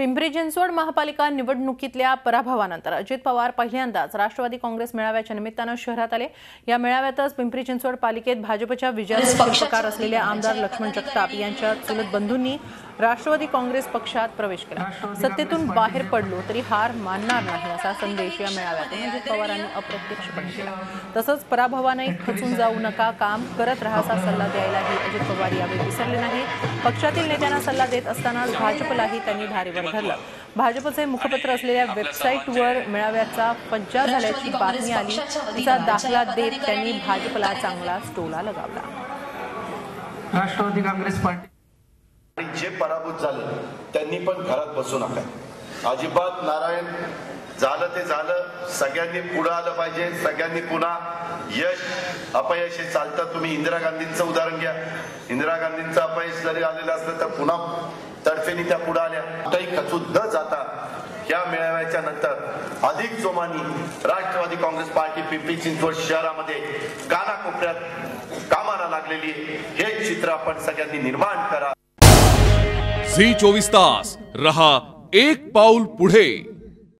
पिंपरी चिंचवड महापालिका निवडणुकीतल्या पराभवानंतर अजित पवार पहिल्यांदाच राष्ट्रवादी काँग्रेस मेळाव्याच्या निमित्ताने शहरात आले। या मेळाव्यातच पिंपरी चिंचवड पालिकेत भाजपच्या विजयाचे शिल्पकार असलेले आमदार लक्ष्मण जगताप यांच्या चुलत बंधूंनी राष्ट्रवादी काँग्रेस पक्षात प्रवेश केला। सत्तेतून बाहेर पडलो तरी हार मानणार नाही असा संदेश या मेळाव्यातून अजित पवारांनी अप्रत्यक्षपणे दिला। तसंच पराभवाने खचून जाऊ नका, काम करत राहासा सल्ला द्यायलाही अजित पवार यावेळी विसरले नाही। पक्षातील नेत्यांना सल्ला देत असताना भाजपलाही त्यांनी धारेवर धरलं। भाजपचे मुखपत्र असलेल्या वेबसाईटवर मेळाव्याचा फज्जा झाल्याची बातमी आली, तिचा दाखला देत त्यांनी भाजपला चांगलाच टोला लगावला। राष्ट्रवादी काँग्रेस पार्टी जे पराभूत झाले त्यांनी पण घरात बसू नका। अजिबात नारायण झालं ते झालं, सगळ्यांनी पुढे आलं पाहिजे। सगळ्यांनी पुन्हा यश अपयश हे चालतं। तुम्ही इंदिरा गांधींचं उदाहरण घ्या। इंदिरा गांधींचं अपयश जरी आलेलं असलं तर पुन्हा तडफेनी त्या पुढे आल्या। कुठेही खचून न जाता या मेळाव्याच्या नंतर अधिक जोमानी राष्ट्रवादी काँग्रेस पार्टी पिंपरी चिंचवड शहरामध्ये कानाकोपऱ्यात कामाला लागलेली हे चित्र आपण सगळ्यांनी निर्माण करा। झी 24 तास रहा एक पाऊल पुढे।